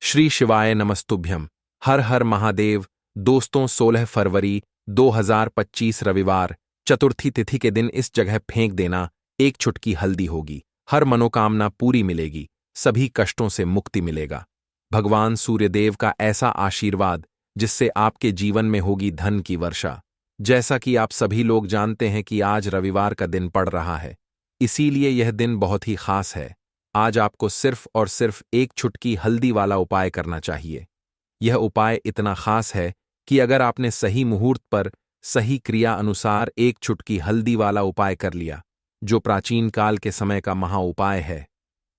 श्री शिवाय नमस्तुभ्यम। हर हर महादेव। दोस्तों, 16 फरवरी 2025 रविवार चतुर्थी तिथि के दिन इस जगह फेंक देना, एक चुटकी हल्दी होगी, हर मनोकामना पूरी मिलेगी, सभी कष्टों से मुक्ति मिलेगा। भगवान सूर्यदेव का ऐसा आशीर्वाद जिससे आपके जीवन में होगी धन की वर्षा। जैसा कि आप सभी लोग जानते हैं कि आज रविवार का दिन पड़ रहा है, इसीलिए यह दिन बहुत ही खास है। आज आपको सिर्फ और सिर्फ एक चुटकी हल्दी वाला उपाय करना चाहिए। यह उपाय इतना खास है कि अगर आपने सही मुहूर्त पर सही क्रिया अनुसार एक चुटकी हल्दी वाला उपाय कर लिया, जो प्राचीन काल के समय का महा उपाय है,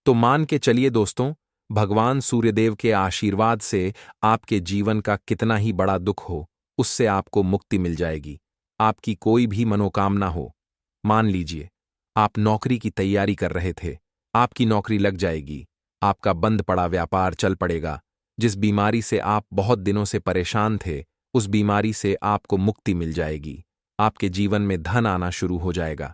तो मान के चलिए दोस्तों, भगवान सूर्यदेव के आशीर्वाद से आपके जीवन का कितना ही बड़ा दुख हो, उससे आपको मुक्ति मिल जाएगी। आपकी कोई भी मनोकामना हो, मान लीजिए आप नौकरी की तैयारी कर रहे थे, आपकी नौकरी लग जाएगी, आपका बंद पड़ा व्यापार चल पड़ेगा, जिस बीमारी से आप बहुत दिनों से परेशान थे, उस बीमारी से आपको मुक्ति मिल जाएगी। आपके जीवन में धन आना शुरू हो जाएगा।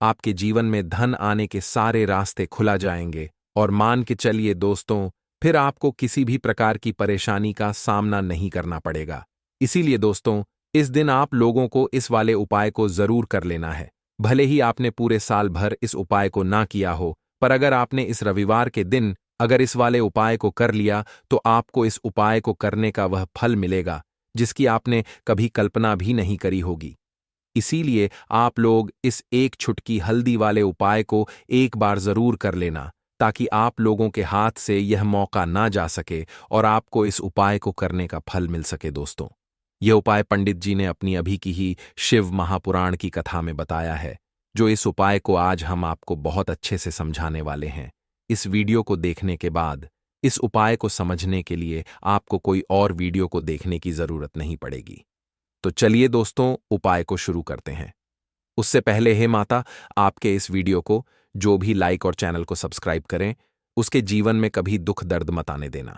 आपके जीवन में धन आने के सारे रास्ते खुला जाएंगे और मान के चलिए दोस्तों, फिर आपको किसी भी प्रकार की परेशानी का सामना नहीं करना पड़ेगा। इसीलिए दोस्तों, इस दिन आप लोगों को इस वाले उपाय को जरूर कर लेना है। भले ही आपने पूरे साल भर इस उपाय को ना किया हो, पर अगर आपने इस रविवार के दिन अगर इस वाले उपाय को कर लिया, तो आपको इस उपाय को करने का वह फल मिलेगा जिसकी आपने कभी कल्पना भी नहीं करी होगी। इसीलिए आप लोग इस एक चुटकी हल्दी वाले उपाय को एक बार जरूर कर लेना, ताकि आप लोगों के हाथ से यह मौका ना जा सके और आपको इस उपाय को करने का फल मिल सके। दोस्तों, यह उपाय पंडित जी ने अपनी अभी की ही शिव महापुराण की कथा में बताया है, जो इस उपाय को आज हम आपको बहुत अच्छे से समझाने वाले हैं। इस वीडियो को देखने के बाद इस उपाय को समझने के लिए आपको कोई और वीडियो को देखने की जरूरत नहीं पड़ेगी। तो चलिए दोस्तों, उपाय को शुरू करते हैं। उससे पहले हे माता, आपके इस वीडियो को जो भी लाइक और चैनल को सब्सक्राइब करें, उसके जीवन में कभी दुख दर्द मत आने देना।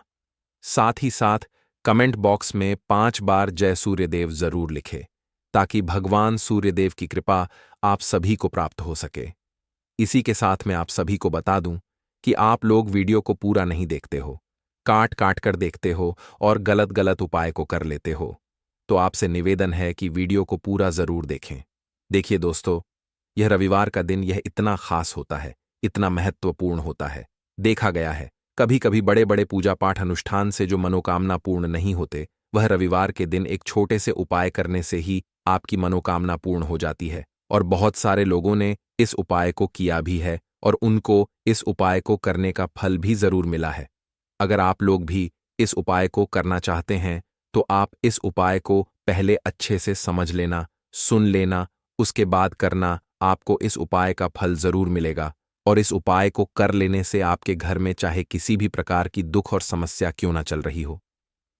साथ ही साथ कमेंट बॉक्स में 5 बार जय सूर्यदेव जरूर लिखे, ताकि भगवान सूर्यदेव की कृपा आप सभी को प्राप्त हो सके। इसी के साथ मैं आप सभी को बता दूं कि आप लोग वीडियो को पूरा नहीं देखते हो, काट काट कर देखते हो और गलत गलत उपाय को कर लेते हो। तो आपसे निवेदन है कि वीडियो को पूरा जरूर देखें। देखिए दोस्तों, यह रविवार का दिन यह इतना खास होता है, इतना महत्वपूर्ण होता है। देखा गया है, कभी कभी बड़े बड़े पूजा पाठ अनुष्ठान से जो मनोकामना पूर्ण नहीं होते, वह रविवार के दिन एक छोटे से उपाय करने से ही आपकी मनोकामना पूर्ण हो जाती है। और बहुत सारे लोगों ने इस उपाय को किया भी है और उनको इस उपाय को करने का फल भी जरूर मिला है। अगर आप लोग भी इस उपाय को करना चाहते हैं, तो आप इस उपाय को पहले अच्छे से समझ लेना, सुन लेना, उसके बाद करना। आपको इस उपाय का फल जरूर मिलेगा और इस उपाय को कर लेने से आपके घर में चाहे किसी भी प्रकार की दुख और समस्या क्यों ना चल रही हो,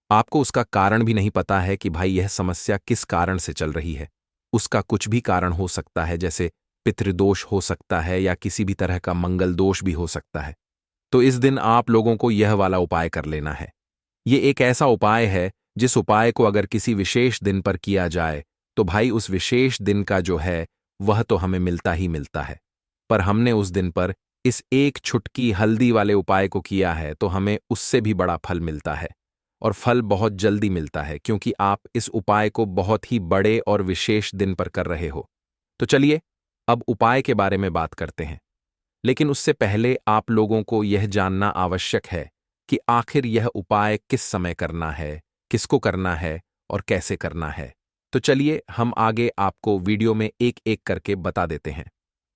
आपको उसका कारण भी नहीं पता है कि भाई यह समस्या किस कारण से चल रही है। उसका कुछ भी कारण हो सकता है, जैसे पितृदोष हो सकता है या किसी भी तरह का मंगल दोष भी हो सकता है। तो इस दिन आप लोगों को यह वाला उपाय कर लेना है। ये एक ऐसा उपाय है जिस उपाय को अगर किसी विशेष दिन पर किया जाए, तो भाई उस विशेष दिन का जो है वह तो हमें मिलता ही मिलता है। पर हमने उस दिन पर इस एक चुटकी हल्दी वाले उपाय को किया है, तो हमें उससे भी बड़ा फल मिलता है और फल बहुत जल्दी मिलता है, क्योंकि आप इस उपाय को बहुत ही बड़े और विशेष दिन पर कर रहे हो। तो चलिए अब उपाय के बारे में बात करते हैं। लेकिन उससे पहले आप लोगों को यह जानना आवश्यक है कि आखिर यह उपाय किस समय करना है, किसको करना है और कैसे करना है। तो चलिए हम आगे आपको वीडियो में एक एक करके बता देते हैं।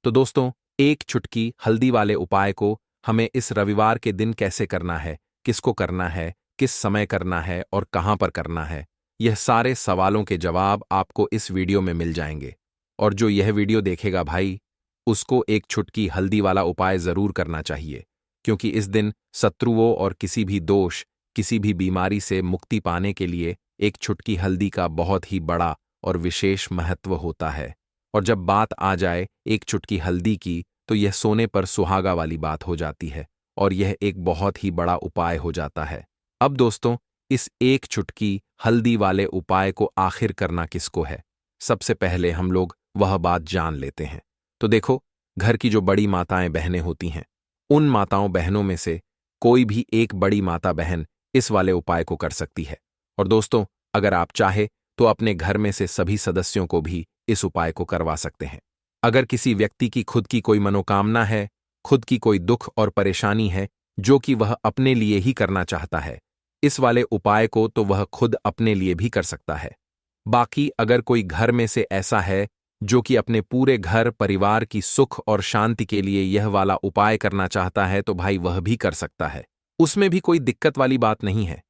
तो दोस्तों, एक चुटकी हल्दी वाले उपाय को हमें इस रविवार के दिन कैसे करना है, किसको करना है, किस समय करना है और कहां पर करना है, यह सारे सवालों के जवाब आपको इस वीडियो में मिल जाएंगे। और जो यह वीडियो देखेगा भाई, उसको एक चुटकी हल्दी वाला उपाय जरूर करना चाहिए, क्योंकि इस दिन शत्रुओं और किसी भी दोष, किसी भी बीमारी से मुक्ति पाने के लिए एक चुटकी हल्दी का बहुत ही बड़ा और विशेष महत्व होता है। और जब बात आ जाए एक चुटकी हल्दी की, तो यह सोने पर सुहागा वाली बात हो जाती है और यह एक बहुत ही बड़ा उपाय हो जाता है। अब दोस्तों, इस एक चुटकी हल्दी वाले उपाय को आखिर करना किसको है, सबसे पहले हम लोग वह बात जान लेते हैं। तो देखो, घर की जो बड़ी माताएं बहनें होती हैं, उन माताओं बहनों में से कोई भी एक बड़ी माता बहन इस वाले उपाय को कर सकती है। और दोस्तों, अगर आप चाहे तो अपने घर में से सभी सदस्यों को भी इस उपाय को करवा सकते हैं। अगर किसी व्यक्ति की खुद की कोई मनोकामना है, खुद की कोई दुख और परेशानी है जो कि वह अपने लिए ही करना चाहता है, इस वाले उपाय को तो वह खुद अपने लिए भी कर सकता है। बाकी अगर कोई घर में से ऐसा है जो कि अपने पूरे घर परिवार की सुख और शांति के लिए यह वाला उपाय करना चाहता है, तो भाई वह भी कर सकता है। उसमें भी कोई दिक्कत वाली बात नहीं है।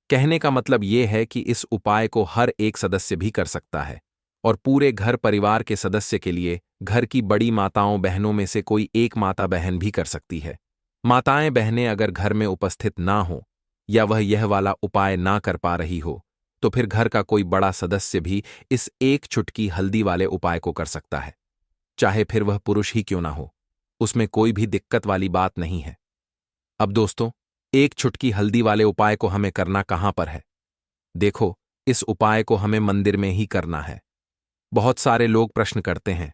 कहने का मतलब यह है कि इस उपाय को हर एक सदस्य भी कर सकता है और पूरे घर परिवार के सदस्य के लिए घर की बड़ी माताओं बहनों में से कोई एक माता बहन भी कर सकती है। माताएं बहनें अगर घर में उपस्थित ना हो या वह यह वाला उपाय ना कर पा रही हो, तो फिर घर का कोई बड़ा सदस्य भी इस एक चुटकी हल्दी वाले उपाय को कर सकता है, चाहे फिर वह पुरुष ही क्यों ना हो। उसमें कोई भी दिक्कत वाली बात नहीं है। अब दोस्तों, एक चुटकी हल्दी वाले उपाय को हमें करना कहां पर है? देखो, इस उपाय को हमें मंदिर में ही करना है। बहुत सारे लोग प्रश्न करते हैं,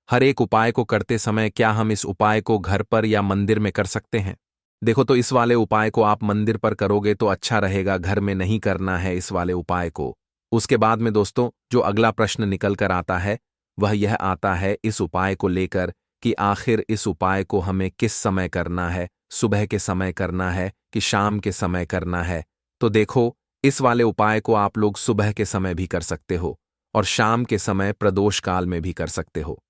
हर एक उपाय को करते समय क्या हम इस उपाय को घर पर या मंदिर में कर सकते हैं? देखो, तो इस वाले उपाय को आप मंदिर पर करोगे तो अच्छा रहेगा, घर में नहीं करना है इस वाले उपाय को। उसके बाद में दोस्तों, जो अगला प्रश्न निकल कर आता है वह यह आता है इस उपाय को लेकर कि आखिर इस उपाय को हमें किस समय करना है, सुबह के समय करना है कि शाम के समय करना है? तो देखो, इस वाले उपाय को आप लोग सुबह के समय भी कर सकते हो और शाम के समय प्रदोष काल में भी कर सकते हो।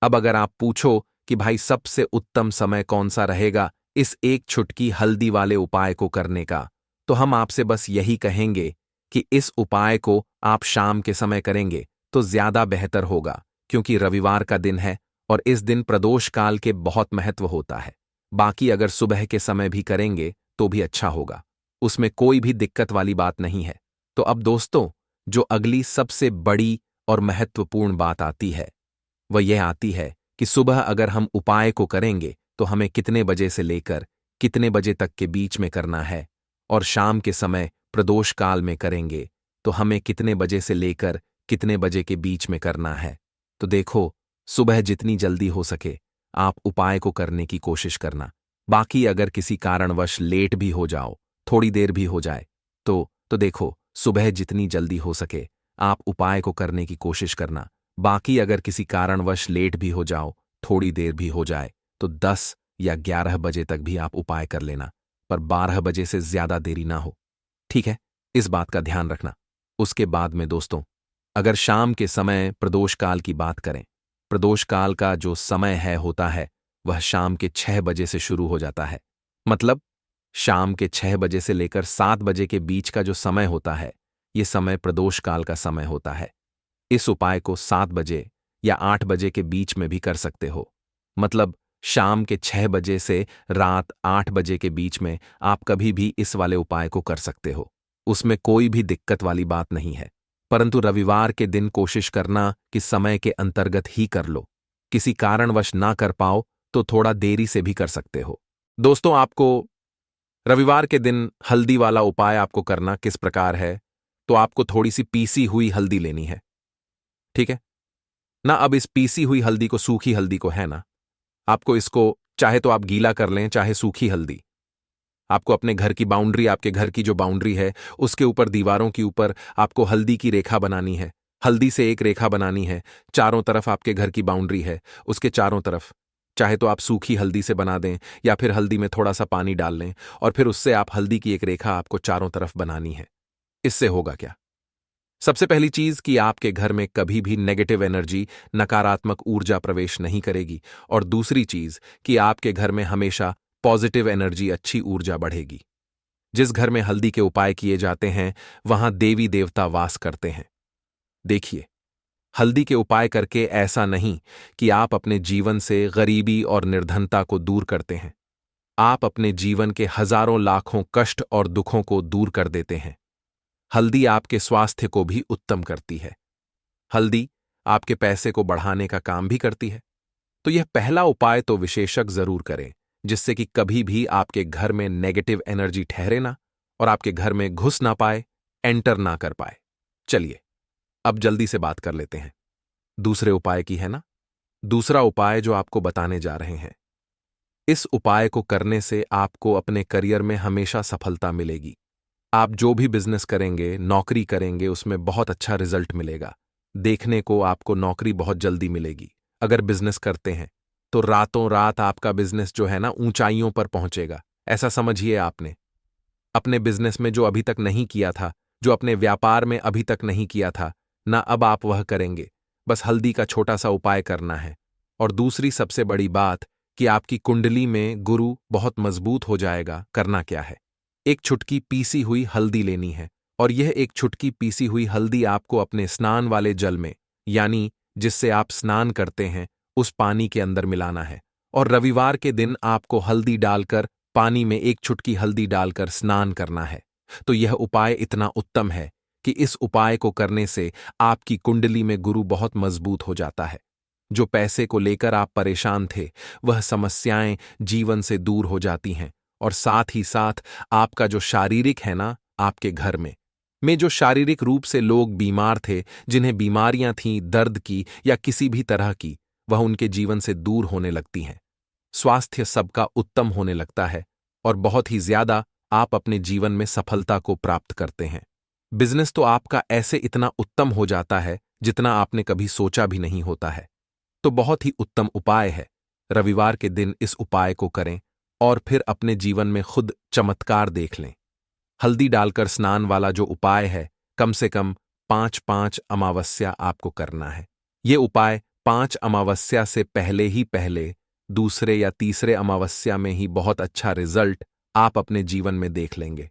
अब अगर आप पूछो कि भाई सबसे उत्तम समय कौन सा रहेगा इस एक चुटकी हल्दी वाले उपाय को करने का, तो हम आपसे बस यही कहेंगे कि इस उपाय को आप शाम के समय करेंगे तो ज्यादा बेहतर होगा, क्योंकि रविवार का दिन है और इस दिन प्रदोष काल के बहुत महत्व होता है। बाकी अगर सुबह के समय भी करेंगे तो भी अच्छा होगा, उसमें कोई भी दिक्कत वाली बात नहीं है। तो अब दोस्तों, जो अगली सबसे बड़ी और महत्वपूर्ण बात आती है वह यह आती है कि सुबह अगर हम उपाय को करेंगे तो हमें कितने बजे से लेकर कितने बजे तक के बीच में करना है, और शाम के समय प्रदोष काल में करेंगे तो हमें कितने बजे से लेकर कितने बजे के बीच में करना है। तो देखो, सुबह जितनी जल्दी हो सके आप उपाय को करने की कोशिश करना। बाकी अगर किसी कारणवश लेट भी हो जाओ, थोड़ी देर भी हो जाए, तो देखो, सुबह जितनी जल्दी हो सके आप उपाय को करने की कोशिश करना। बाकी अगर किसी कारणवश लेट भी हो जाओ, थोड़ी देर भी हो जाए, तो 10 या 11 बजे तक भी आप उपाय कर लेना, पर 12 बजे से ज्यादा देरी ना हो। ठीक है, इस बात का ध्यान रखना। उसके बाद में दोस्तों, अगर शाम के समय प्रदोष काल की बात करें, प्रदोष काल का जो समय है होता है वह शाम के 6 बजे से शुरू हो जाता है। मतलब शाम के 6 बजे से लेकर 7 बजे के बीच का जो समय होता है, ये समय प्रदोष काल का समय होता है। इस उपाय को 7 बजे या 8 बजे के बीच में भी कर सकते हो। मतलब शाम के 6 बजे से रात 8 बजे के बीच में आप कभी भी इस वाले उपाय को कर सकते हो, उसमें कोई भी दिक्कत वाली बात नहीं है। परंतु रविवार के दिन कोशिश करना कि समय के अंतर्गत ही कर लो। किसी कारणवश ना कर पाओ तो थोड़ा देरी से भी कर सकते हो। दोस्तों, आपको रविवार के दिन हल्दी वाला उपाय आपको करना किस प्रकार है, तो आपको थोड़ी सी पीसी हुई हल्दी लेनी है। ठीक है ना? अब इस पीसी हुई हल्दी को, सूखी हल्दी को, है ना, आपको इसको चाहे तो आप गीला कर लें, चाहे सूखी हल्दी। आपको अपने घर की बाउंड्री, आपके घर की जो बाउंड्री है उसके ऊपर, दीवारों के ऊपर आपको हल्दी की रेखा बनानी है। हल्दी से एक रेखा बनानी है। चारों तरफ आपके घर की बाउंड्री है, उसके चारों तरफ चाहे तो आप सूखी हल्दी से बना दें या फिर हल्दी में थोड़ा सा पानी डाल लें और फिर उससे आप हल्दी की एक रेखा आपको चारों तरफ बनानी है। इससे होगा क्या? सबसे पहली चीज कि आपके घर में कभी भी नेगेटिव एनर्जी, नकारात्मक ऊर्जा प्रवेश नहीं करेगी, और दूसरी चीज कि आपके घर में हमेशा पॉजिटिव एनर्जी, अच्छी ऊर्जा बढ़ेगी। जिस घर में हल्दी के उपाय किए जाते हैं वहां देवी देवता वास करते हैं। देखिए, हल्दी के उपाय करके ऐसा नहीं कि आप अपने जीवन से गरीबी और निर्धनता को दूर करते हैं, आप अपने जीवन के हजारों लाखों कष्ट और दुखों को दूर कर देते हैं। हल्दी आपके स्वास्थ्य को भी उत्तम करती है। हल्दी आपके पैसे को बढ़ाने का काम भी करती है। तो यह पहला उपाय तो विशेषज्ञ जरूर करें, जिससे कि कभी भी आपके घर में नेगेटिव एनर्जी ठहरे ना और आपके घर में घुस ना पाए, एंटर ना कर पाए। चलिए, अब जल्दी से बात कर लेते हैं दूसरे उपाय की, है ना? दूसरा उपाय जो आपको बताने जा रहे हैं, इस उपाय को करने से आपको अपने करियर में हमेशा सफलता मिलेगी। आप जो भी बिजनेस करेंगे, नौकरी करेंगे, उसमें बहुत अच्छा रिजल्ट मिलेगा। देखने को आपको नौकरी बहुत जल्दी मिलेगी। अगर बिजनेस करते हैं तो रातों रात आपका बिजनेस जो है ना ऊंचाइयों पर पहुंचेगा। ऐसा समझिए आपने अपने बिजनेस में जो अभी तक नहीं किया था, जो अपने व्यापार में अभी तक नहीं किया था, ना अब आप वह करेंगे। बस हल्दी का छोटा सा उपाय करना है। और दूसरी सबसे बड़ी बात कि आपकी कुंडली में गुरु बहुत मजबूत हो जाएगा। करना क्या है? एक चुटकी पीसी हुई हल्दी लेनी है, और यह एक चुटकी पीसी हुई हल्दी आपको अपने स्नान वाले जल में, यानी जिससे आप स्नान करते हैं, उस पानी के अंदर मिलाना है। और रविवार के दिन आपको हल्दी डालकर, पानी में एक चुटकी हल्दी डालकर स्नान करना है। तो यह उपाय इतना उत्तम है कि इस उपाय को करने से आपकी कुंडली में गुरु बहुत मजबूत हो जाता है। जो पैसे को लेकर आप परेशान थे, वह समस्याएं जीवन से दूर हो जाती हैं। और साथ ही साथ आपका जो शारीरिक है ना, आपके घर में जो शारीरिक रूप से लोग बीमार थे, जिन्हें बीमारियां थीं दर्द की या किसी भी तरह की, वह उनके जीवन से दूर होने लगती हैं। स्वास्थ्य सबका उत्तम होने लगता है और बहुत ही ज्यादा आप अपने जीवन में सफलता को प्राप्त करते हैं। बिजनेस तो आपका ऐसे इतना उत्तम हो जाता है जितना आपने कभी सोचा भी नहीं होता है। तो बहुत ही उत्तम उपाय है। रविवार के दिन इस उपाय को करें और फिर अपने जीवन में खुद चमत्कार देख लें। हल्दी डालकर स्नान वाला जो उपाय है, कम से कम 5-5 अमावस्या आपको करना है। ये उपाय 5 अमावस्या से पहले ही पहले, दूसरे या तीसरे अमावस्या में ही बहुत अच्छा रिजल्ट आप अपने जीवन में देख लेंगे।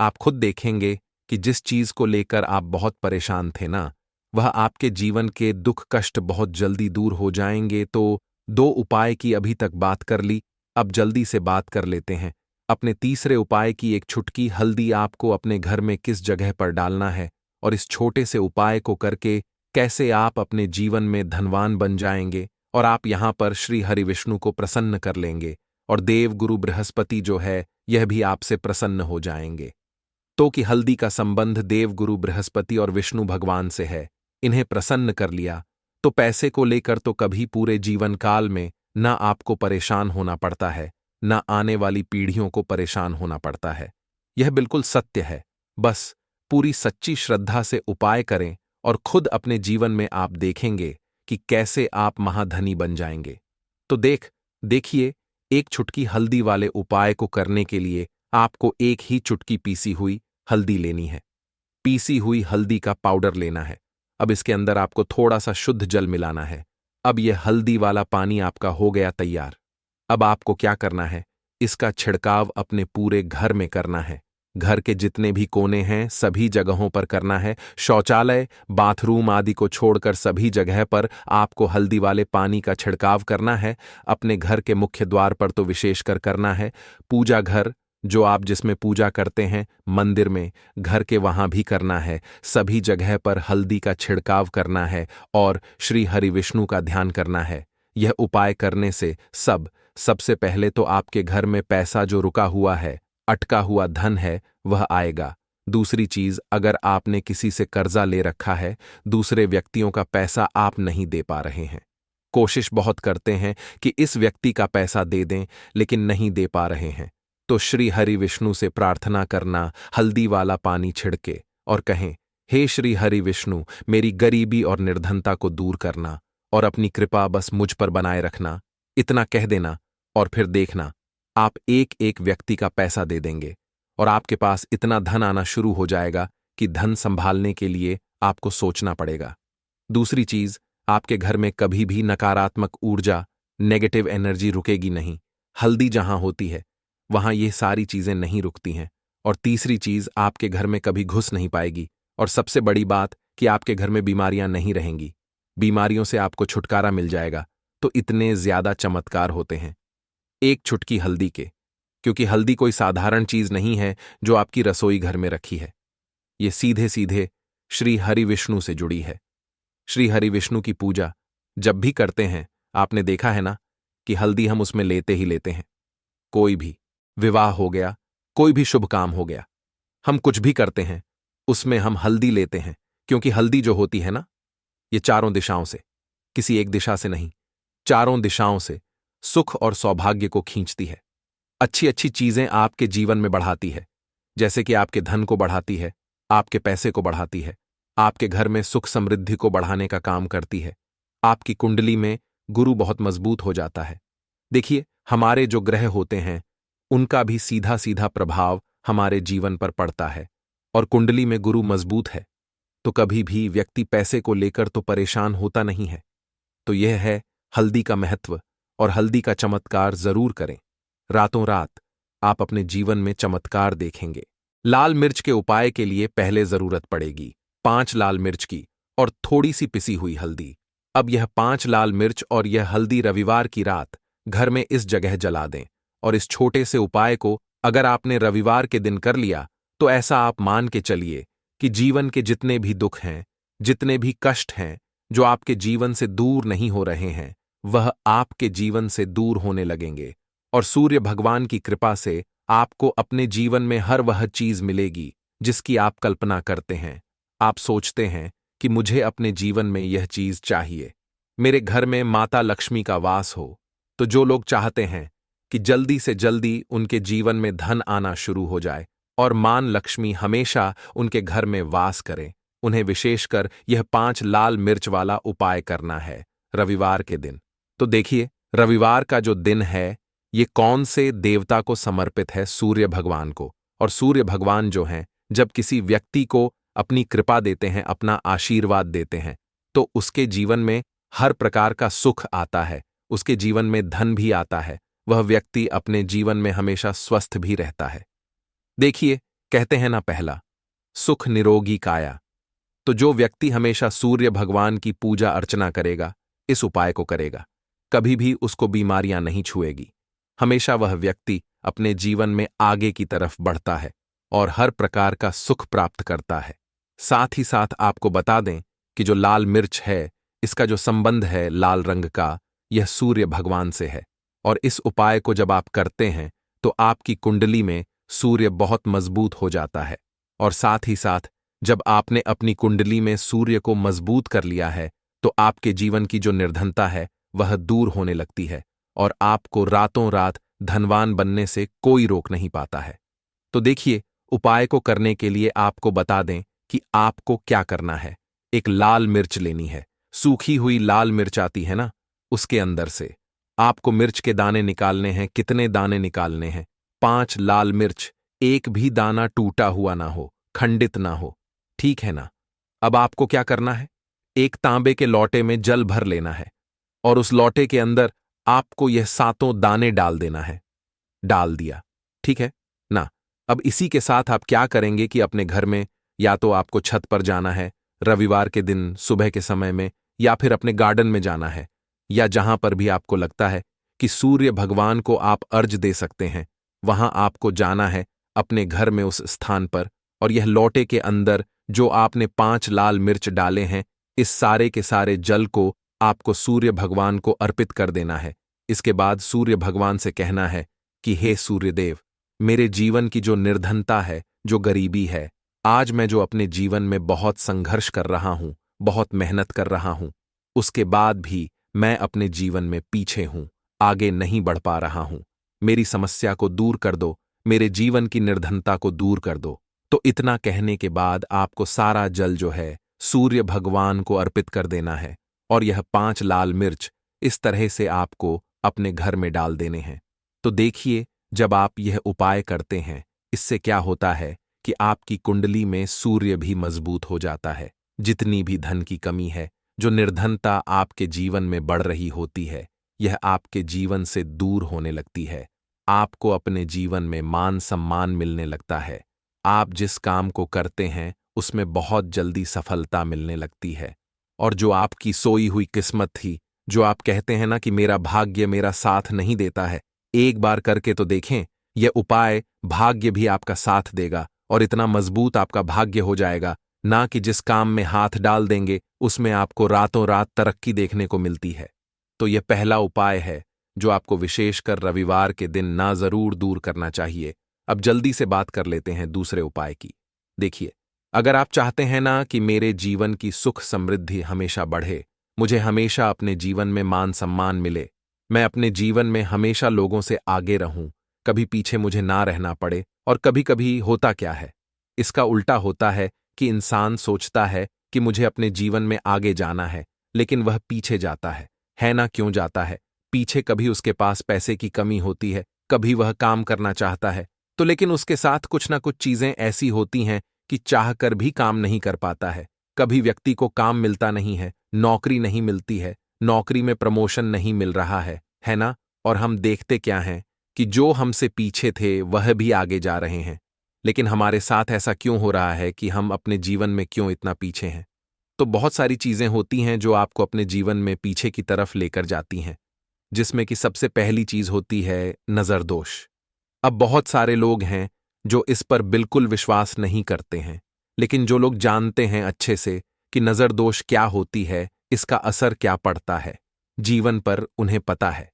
आप खुद देखेंगे कि जिस चीज को लेकर आप बहुत परेशान थे ना, वह आपके जीवन के दुख कष्ट बहुत जल्दी दूर हो जाएंगे। तो 2 उपाय की अभी तक बात कर ली, अब जल्दी से बात कर लेते हैं अपने तीसरे उपाय की। एक छुटकी हल्दी आपको अपने घर में किस जगह पर डालना है, और इस छोटे से उपाय को करके कैसे आप अपने जीवन में धनवान बन जाएंगे, और आप यहां पर श्री हरि विष्णु को प्रसन्न कर लेंगे, और देव गुरु बृहस्पति जो है यह भी आपसे प्रसन्न हो जाएंगे। तो कि हल्दी का संबंध देव गुरु बृहस्पति और विष्णु भगवान से है, इन्हें प्रसन्न कर लिया तो पैसे को लेकर तो कभी पूरे जीवन काल में ना आपको परेशान होना पड़ता है, ना आने वाली पीढ़ियों को परेशान होना पड़ता है। यह बिल्कुल सत्य है। बस पूरी सच्ची श्रद्धा से उपाय करें और खुद अपने जीवन में आप देखेंगे कि कैसे आप महाधनी बन जाएंगे। तो देखिए, एक चुटकी हल्दी वाले उपाय को करने के लिए आपको एक ही चुटकी पीसी हुई हल्दी लेनी है। पीसी हुई हल्दी का पाउडर लेना है। अब इसके अंदर आपको थोड़ा सा शुद्ध जल मिलाना है। अब यह हल्दी वाला पानी आपका हो गया तैयार। अब आपको क्या करना है? इसका छिड़काव अपने पूरे घर में करना है। घर के जितने भी कोने हैं सभी जगहों पर करना है। शौचालय, बाथरूम आदि को छोड़कर सभी जगह पर आपको हल्दी वाले पानी का छिड़काव करना है। अपने घर के मुख्य द्वार पर तो विशेषकर करना है। पूजा घर, जो आप जिसमें पूजा करते हैं, मंदिर में, घर के वहां भी करना है। सभी जगह पर हल्दी का छिड़काव करना है और श्री हरि विष्णु का ध्यान करना है। यह उपाय करने से सबसे पहले तो आपके घर में पैसा जो रुका हुआ है, अटका हुआ धन है, वह आएगा। दूसरी चीज, अगर आपने किसी से कर्जा ले रखा है, दूसरे व्यक्तियों का पैसा आप नहीं दे पा रहे हैं, कोशिश बहुत करते हैं कि इस व्यक्ति का पैसा दे दें, लेकिन नहीं दे पा रहे हैं, तो श्री हरि विष्णु से प्रार्थना करना, हल्दी वाला पानी छिड़के और कहें, हे श्री हरि विष्णु, मेरी गरीबी और निर्धनता को दूर करना और अपनी कृपा बस मुझ पर बनाए रखना। इतना कह देना और फिर देखना, आप एक एक व्यक्ति का पैसा दे देंगे और आपके पास इतना धन आना शुरू हो जाएगा कि धन संभालने के लिए आपको सोचना पड़ेगा। दूसरी चीज, आपके घर में कभी भी नकारात्मक ऊर्जा, नेगेटिव एनर्जी रुकेगी नहीं। हल्दी जहां होती है वहां ये सारी चीजें नहीं रुकती हैं। और तीसरी चीज, आपके घर में कभी घुस नहीं पाएगी। और सबसे बड़ी बात कि आपके घर में बीमारियां नहीं रहेंगी। बीमारियों से आपको छुटकारा मिल जाएगा। तो इतने ज्यादा चमत्कार होते हैं एक चुटकी हल्दी के, क्योंकि हल्दी कोई साधारण चीज नहीं है जो आपकी रसोई घर में रखी है। ये सीधे सीधे श्री हरि विष्णु से जुड़ी है। श्री हरि विष्णु की पूजा जब भी करते हैं, आपने देखा है ना कि हल्दी हम उसमें लेते ही लेते हैं। कोई भी विवाह हो गया, कोई भी शुभ काम हो गया, हम कुछ भी करते हैं उसमें हम हल्दी लेते हैं, क्योंकि हल्दी जो होती है ना, ये चारों दिशाओं से, किसी एक दिशा से नहीं, चारों दिशाओं से सुख और सौभाग्य को खींचती है। अच्छी अच्छी चीजें आपके जीवन में बढ़ाती है। जैसे कि आपके धन को बढ़ाती है, आपके पैसे को बढ़ाती है, आपके घर में सुख समृद्धि को बढ़ाने का काम करती है। आपकी कुंडली में गुरु बहुत मजबूत हो जाता है। देखिए, हमारे जो ग्रह होते हैं उनका भी सीधा सीधा प्रभाव हमारे जीवन पर पड़ता है, और कुंडली में गुरु मजबूत है तो कभी भी व्यक्ति पैसे को लेकर तो परेशान होता नहीं है। तो यह है हल्दी का महत्व, और हल्दी का चमत्कार जरूर करें। रातों रात आप अपने जीवन में चमत्कार देखेंगे। लाल मिर्च के उपाय के लिए पहले जरूरत पड़ेगी 5 लाल मिर्च की और थोड़ी सी पिसी हुई हल्दी। अब यह 5 लाल मिर्च और यह हल्दी रविवार की रात घर में इस जगह जला दें, और इस छोटे से उपाय को अगर आपने रविवार के दिन कर लिया तो ऐसा आप मान के चलिए कि जीवन के जितने भी दुख हैं, जितने भी कष्ट हैं जो आपके जीवन से दूर नहीं हो रहे हैं, वह आपके जीवन से दूर होने लगेंगे, और सूर्य भगवान की कृपा से आपको अपने जीवन में हर वह चीज मिलेगी जिसकी आप कल्पना करते हैं। आप सोचते हैं कि मुझे अपने जीवन में यह चीज चाहिए, मेरे घर में माता लक्ष्मी का वास हो। तो जो लोग चाहते हैं कि जल्दी से जल्दी उनके जीवन में धन आना शुरू हो जाए और मान लक्ष्मी हमेशा उनके घर में वास करे, उन्हें विशेषकर यह 5 लाल मिर्च वाला उपाय करना है रविवार के दिन। तो देखिए, रविवार का जो दिन है ये कौन से देवता को समर्पित है? सूर्य भगवान को। और सूर्य भगवान जो हैं, जब किसी व्यक्ति को अपनी कृपा देते हैं, अपना आशीर्वाद देते हैं, तो उसके जीवन में हर प्रकार का सुख आता है, उसके जीवन में धन भी आता है, वह व्यक्ति अपने जीवन में हमेशा स्वस्थ भी रहता है। देखिए, कहते हैं ना, पहला सुख निरोगी काया। तो जो व्यक्ति हमेशा सूर्य भगवान की पूजा अर्चना करेगा, इस उपाय को करेगा, कभी भी उसको बीमारियां नहीं छुएगी। हमेशा वह व्यक्ति अपने जीवन में आगे की तरफ बढ़ता है और हर प्रकार का सुख प्राप्त करता है। साथ ही साथ आपको बता दें कि जो लाल मिर्च है, इसका जो संबंध है लाल रंग का, यह सूर्य भगवान से है, और इस उपाय को जब आप करते हैं तो आपकी कुंडली में सूर्य बहुत मजबूत हो जाता है। और साथ ही साथ जब आपने अपनी कुंडली में सूर्य को मजबूत कर लिया है तो आपके जीवन की जो निर्धनता है वह दूर होने लगती है, और आपको रातों रात धनवान बनने से कोई रोक नहीं पाता है। तो देखिए, उपाय को करने के लिए आपको बता दें कि आपको क्या करना है। एक लाल मिर्च लेनी है, सूखी हुई लाल मिर्च आती है ना, उसके अंदर से आपको मिर्च के दाने निकालने हैं। कितने दाने निकालने हैं? 5 लाल मिर्च, एक भी दाना टूटा हुआ ना हो, खंडित ना हो, ठीक है ना। अब आपको क्या करना है? एक तांबे के लोटे में जल भर लेना है, और उस लोटे के अंदर आपको यह 7 दाने डाल देना है। डाल दिया, ठीक है ना। अब इसी के साथ आप क्या करेंगे कि अपने घर में या तो आपको छत पर जाना है रविवार के दिन सुबह के समय में, या फिर अपने गार्डन में जाना है, या जहां पर भी आपको लगता है कि सूर्य भगवान को आप अर्ज दे सकते हैं, वहां आपको जाना है अपने घर में उस स्थान पर, और यह लोटे के अंदर जो आपने 5 लाल मिर्च डाले हैं, इस सारे के सारे जल को आपको सूर्य भगवान को अर्पित कर देना है। इसके बाद सूर्य भगवान से कहना है कि हे सूर्यदेव, मेरे जीवन की जो निर्धनता है, जो गरीबी है, आज मैं जो अपने जीवन में बहुत संघर्ष कर रहा हूं, बहुत मेहनत कर रहा हूं, उसके बाद भी मैं अपने जीवन में पीछे हूं, आगे नहीं बढ़ पा रहा हूं। मेरी समस्या को दूर कर दो, मेरे जीवन की निर्धनता को दूर कर दो। तो इतना कहने के बाद आपको सारा जल जो है सूर्य भगवान को अर्पित कर देना है, और यह 5 लाल मिर्च इस तरह से आपको अपने घर में डाल देने हैं। तो देखिए, जब आप यह उपाय करते हैं, इससे क्या होता है कि आपकी कुंडली में सूर्य भी मजबूत हो जाता है। जितनी भी धन की कमी है, जो निर्धनता आपके जीवन में बढ़ रही होती है, यह आपके जीवन से दूर होने लगती है। आपको अपने जीवन में मान सम्मान मिलने लगता है। आप जिस काम को करते हैं उसमें बहुत जल्दी सफलता मिलने लगती है, और जो आपकी सोई हुई किस्मत थी, जो आप कहते हैं ना कि मेरा भाग्य मेरा साथ नहीं देता है, एक बार करके तो देखें, यह उपाय भाग्य भी आपका साथ देगा, और इतना मजबूत आपका भाग्य हो जाएगा ना कि जिस काम में हाथ डाल देंगे उसमें आपको रातों रात तरक्की देखने को मिलती है। तो यह पहला उपाय है जो आपको विशेषकर रविवार के दिन ना जरूर दूर करना चाहिए। अब जल्दी से बात कर लेते हैं दूसरे उपाय की। देखिए, अगर आप चाहते हैं ना कि मेरे जीवन की सुख समृद्धि हमेशा बढ़े, मुझे हमेशा अपने जीवन में मान सम्मान मिले, मैं अपने जीवन में हमेशा लोगों से आगे रहूं, कभी पीछे मुझे ना रहना पड़े, और कभी कभी होता क्या है, इसका उल्टा होता है कि इंसान सोचता है कि मुझे अपने जीवन में आगे जाना है, लेकिन वह पीछे जाता है ना? क्यों जाता है पीछे? कभी उसके पास पैसे की कमी होती है, कभी वह काम करना चाहता है तो, लेकिन उसके साथ कुछ ना कुछ चीजें ऐसी होती हैं कि चाह कर भी काम नहीं कर पाता है। कभी व्यक्ति को काम मिलता नहीं है, नौकरी नहीं मिलती है, नौकरी में प्रमोशन नहीं मिल रहा है ना? और हम देखते क्या हैं कि जो हमसे पीछे थे वह भी आगे जा रहे हैं। लेकिन हमारे साथ ऐसा क्यों हो रहा है कि हम अपने जीवन में क्यों इतना पीछे हैं? तो बहुत सारी चीजें होती हैं जो आपको अपने जीवन में पीछे की तरफ लेकर जाती हैं, जिसमें कि सबसे पहली चीज होती है नजर दोष। अब बहुत सारे लोग हैं जो इस पर बिल्कुल विश्वास नहीं करते हैं, लेकिन जो लोग जानते हैं अच्छे से कि नजर दोष क्या होती है, इसका असर क्या पड़ता है जीवन पर, उन्हें पता है।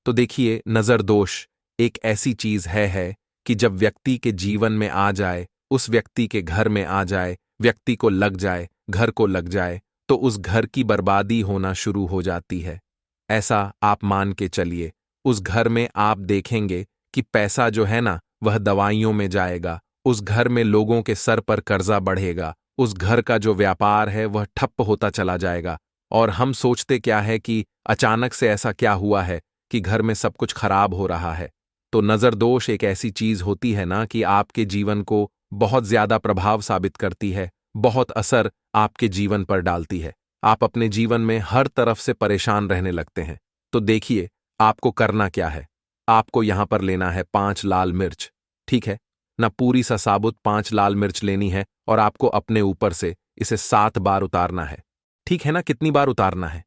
तो देखिए, नजर दोष एक ऐसी चीज है कि जब व्यक्ति के जीवन में आ जाए, उस व्यक्ति के घर में आ जाए, व्यक्ति को लग जाए, घर को लग जाए, तो उस घर की बर्बादी होना शुरू हो जाती है। ऐसा आप मान के चलिए, उस घर में आप देखेंगे कि पैसा जो है ना वह दवाइयों में जाएगा, उस घर में लोगों के सर पर कर्जा बढ़ेगा, उस घर का जो व्यापार है वह ठप्प होता चला जाएगा। और हम सोचते क्या है कि अचानक से ऐसा क्या हुआ है कि घर में सब कुछ खराब हो रहा है। तो नजर दोष एक ऐसी चीज होती है ना कि आपके जीवन को बहुत ज्यादा प्रभाव साबित करती है, बहुत असर आपके जीवन पर डालती है। आप अपने जीवन में हर तरफ से परेशान रहने लगते हैं। तो देखिए, आपको करना क्या है। आपको यहां पर लेना है 5 लाल मिर्च, ठीक है ना? पूरी सा साबुत 5 लाल मिर्च लेनी है और आपको अपने ऊपर से इसे 7 बार उतारना है, ठीक है ना? कितनी बार उतारना है?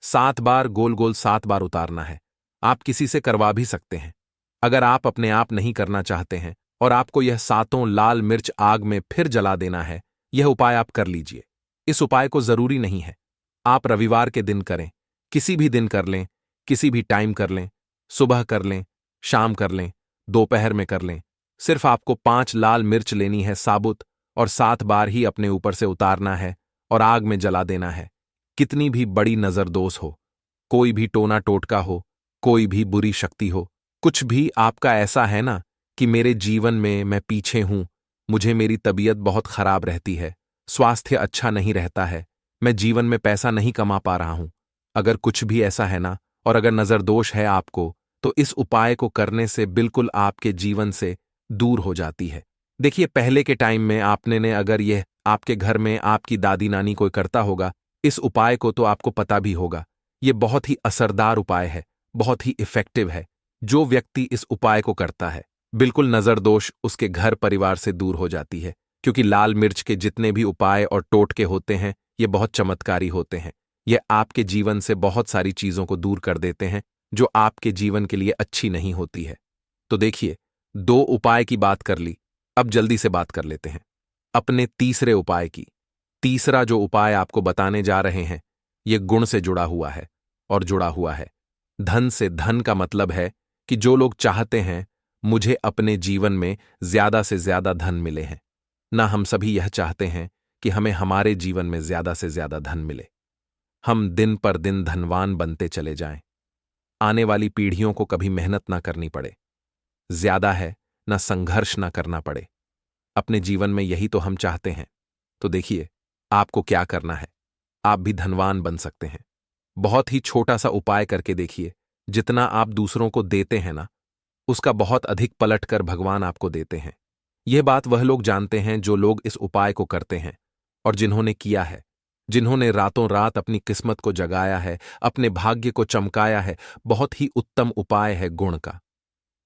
7 बार, गोल गोल 7 बार उतारना है। आप किसी से करवा भी सकते हैं। अगर आप अपने आप नहीं करना चाहते हैं और आपको यह 7 लाल मिर्च आग में फिर जला देना है, यह उपाय आप कर लीजिए। इस उपाय को जरूरी नहीं है आप रविवार के दिन करें, किसी भी दिन कर लें, किसी भी टाइम कर लें, सुबह कर लें, शाम कर लें, दोपहर में कर लें। सिर्फ आपको 5 लाल मिर्च लेनी है साबुत, और 7 बार ही अपने ऊपर से उतारना है और आग में जला देना है। कितनी भी बड़ी नजरदोष हो, कोई भी टोना टोटका हो, कोई भी बुरी शक्ति हो, कुछ भी आपका ऐसा है ना कि मेरे जीवन में मैं पीछे हूं, मुझे मेरी तबीयत बहुत खराब रहती है, स्वास्थ्य अच्छा नहीं रहता है, मैं जीवन में पैसा नहीं कमा पा रहा हूं। अगर कुछ भी ऐसा है ना, और अगर नजरदोष है आपको, तो इस उपाय को करने से बिल्कुल आपके जीवन से दूर हो जाती है। देखिए, पहले के टाइम में आपने ने अगर यह आपके घर में आपकी दादी नानी कोई करता होगा इस उपाय को, तो आपको पता भी होगा। यह बहुत ही असरदार उपाय है, बहुत ही इफेक्टिव है। जो व्यक्ति इस उपाय को करता है, बिल्कुल नजरदोष उसके घर परिवार से दूर हो जाती है। क्योंकि लाल मिर्च के जितने भी उपाय और टोटके होते हैं, ये बहुत चमत्कारी होते हैं। ये आपके जीवन से बहुत सारी चीजों को दूर कर देते हैं जो आपके जीवन के लिए अच्छी नहीं होती है। तो देखिए, 2 उपाय की बात कर ली, अब जल्दी से बात कर लेते हैं अपने तीसरे उपाय की। तीसरा जो उपाय आपको बताने जा रहे हैं, ये गुण से जुड़ा हुआ है और जुड़ा हुआ है धन से। धन का मतलब है कि जो लोग चाहते हैं मुझे अपने जीवन में ज्यादा से ज्यादा धन मिले हैं ना, हम सभी यह चाहते हैं कि हमें हमारे जीवन में ज्यादा से ज्यादा धन मिले, हम दिन पर दिन धनवान बनते चले जाएं, आने वाली पीढ़ियों को कभी मेहनत ना करनी पड़े, ज्यादा है ना संघर्ष ना करना पड़े। अपने जीवन में यही तो हम चाहते हैं। तो देखिए, आपको क्या करना है, आप भी धनवान बन सकते हैं। बहुत ही छोटा सा उपाय करके देखिए। जितना आप दूसरों को देते हैं ना, उसका बहुत अधिक पलट कर भगवान आपको देते हैं। यह बात वह लोग जानते हैं जो लोग इस उपाय को करते हैं और जिन्होंने किया है, जिन्होंने रातों रात अपनी किस्मत को जगाया है, अपने भाग्य को चमकाया है। बहुत ही उत्तम उपाय है गुण का।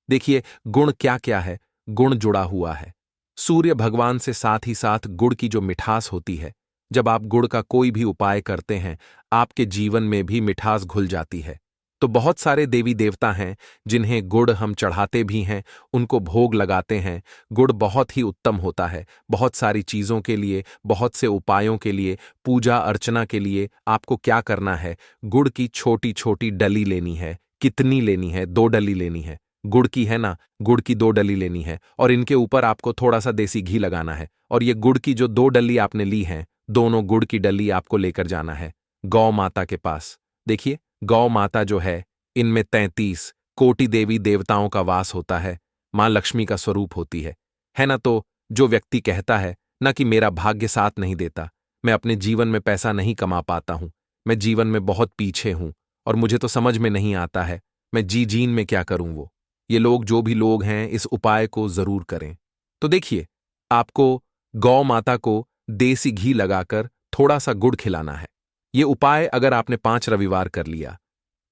देखिए, गुण क्या क्या है। गुण जुड़ा हुआ है सूर्य भगवान से, साथ ही साथ गुड़ की जो मिठास होती है, जब आप गुड़ का कोई भी उपाय करते हैं, आपके जीवन में भी मिठास घुल जाती है। तो बहुत सारे देवी देवता हैं जिन्हें गुड़ हम चढ़ाते भी हैं, उनको भोग लगाते हैं। गुड़ बहुत ही उत्तम होता है बहुत सारी चीजों के लिए, बहुत से उपायों के लिए, पूजा अर्चना के लिए। आपको क्या करना है, गुड़ की छोटी छोटी डली लेनी है। कितनी लेनी है? 2 डली लेनी है। गुड़ की है ना, गुड़ की 2 डली लेनी है और इनके ऊपर आपको थोड़ा सा देसी घी लगाना है। और ये गुड़ की जो 2 डली आपने ली हैं, दोनों गुड़ की डली आपको लेकर जाना है गौ माता के पास। देखिए, गौ माता जो है, इनमें 33 कोटि देवी देवताओं का वास होता है, मां लक्ष्मी का स्वरूप होती है। है ना। तो जो व्यक्ति कहता है ना कि मेरा भाग्य साथ नहीं देता, मैं अपने जीवन में पैसा नहीं कमा पाता हूं, मैं जीवन में बहुत पीछे हूं और मुझे तो समझ में नहीं आता है मैं जीन में क्या करूं, वो ये लोग जो भी लोग हैं इस उपाय को जरूर करें। तो देखिए, आपको गौ माता को देसी घी लगाकर थोड़ा सा गुड़ खिलाना है। ये उपाय अगर आपने 5 रविवार कर लिया,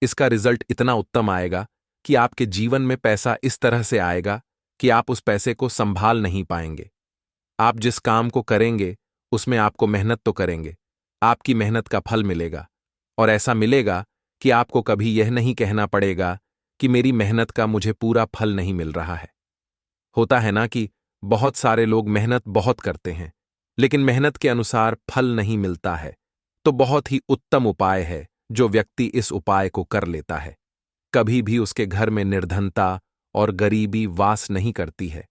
इसका रिजल्ट इतना उत्तम आएगा कि आपके जीवन में पैसा इस तरह से आएगा कि आप उस पैसे को संभाल नहीं पाएंगे। आप जिस काम को करेंगे उसमें आपको मेहनत तो करेंगे, आपकी मेहनत का फल मिलेगा, और ऐसा मिलेगा कि आपको कभी यह नहीं कहना पड़ेगा कि मेरी मेहनत का मुझे पूरा फल नहीं मिल रहा है। होता है ना कि बहुत सारे लोग मेहनत बहुत करते हैं लेकिन मेहनत के अनुसार फल नहीं मिलता है। तो बहुत ही उत्तम उपाय है जो व्यक्ति इस उपाय को कर लेता है, कभी भी उसके घर में निर्धनता और गरीबी वास नहीं करती है।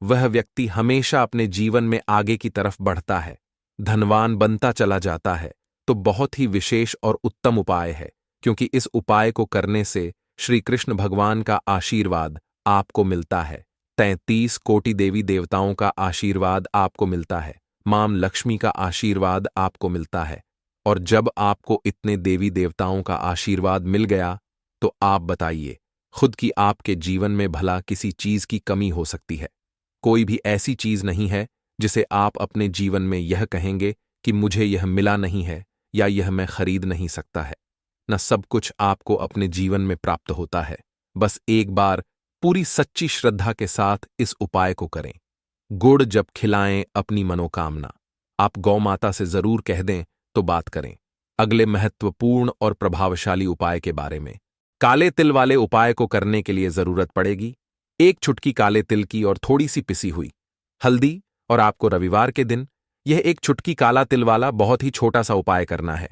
वह व्यक्ति हमेशा अपने जीवन में आगे की तरफ बढ़ता है, धनवान बनता चला जाता है। तो बहुत ही विशेष और उत्तम उपाय है, क्योंकि इस उपाय को करने से श्री कृष्ण भगवान का आशीर्वाद आपको मिलता है, 33 कोटि देवी देवताओं का आशीर्वाद आपको मिलता है, मां लक्ष्मी का आशीर्वाद आपको मिलता है। और जब आपको इतने देवी देवताओं का आशीर्वाद मिल गया तो आप बताइए, खुद की आपके जीवन में भला किसी चीज की कमी हो सकती है? कोई भी ऐसी चीज नहीं है जिसे आप अपने जीवन में यह कहेंगे कि मुझे यह मिला नहीं है या यह मैं खरीद नहीं सकता है। न सब कुछ आपको अपने जीवन में प्राप्त होता है। बस एक बार पूरी सच्ची श्रद्धा के साथ इस उपाय को करें। गुड़ जब खिलाएं अपनी मनोकामना, आप गौ माता से जरूर कह दें तो बात करें। अगले महत्वपूर्ण और प्रभावशाली उपाय के बारे में। काले तिल वाले उपाय को करने के लिए जरूरत पड़ेगी 1 चुटकी काले तिल की और थोड़ी सी पिसी हुई हल्दी, और आपको रविवार के दिन यह 1 चुटकी काला तिल वाला बहुत ही छोटा सा उपाय करना है।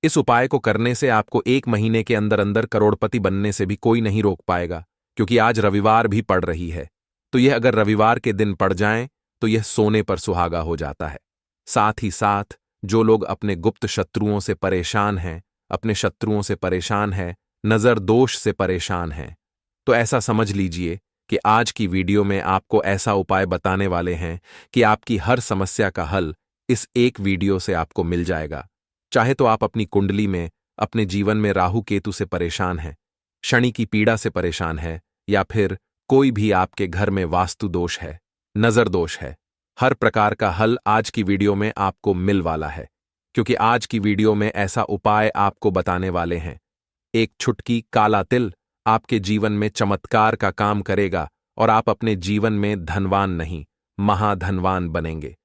इस उपाय को करने से आपको 1 महीने के अंदर अंदर करोड़पति बनने से भी कोई नहीं रोक पाएगा, क्योंकि आज रविवार भी पड़ रही है। तो यह अगर रविवार के दिन पड़ जाएं तो यह सोने पर सुहागा हो जाता है। साथ ही साथ जो लोग अपने गुप्त शत्रुओं से परेशान हैं, अपने शत्रुओं से परेशान हैं, नजर दोष से परेशान हैं, तो ऐसा समझ लीजिए कि आज की वीडियो में आपको ऐसा उपाय बताने वाले हैं कि आपकी हर समस्या का हल इस एक वीडियो से आपको मिल जाएगा। चाहे तो आप अपनी कुंडली में, अपने जीवन में राहु केतु से परेशान हैं, शनि की पीड़ा से परेशान है, या फिर कोई भी आपके घर में वास्तु दोष है, नजर दोष है, हर प्रकार का हल आज की वीडियो में आपको मिल वाला है। क्योंकि आज की वीडियो में ऐसा उपाय आपको बताने वाले हैं। 1 चुटकी काला तिल आपके जीवन में चमत्कार का काम करेगा और आप अपने जीवन में धनवान नहीं, महाधनवान बनेंगे।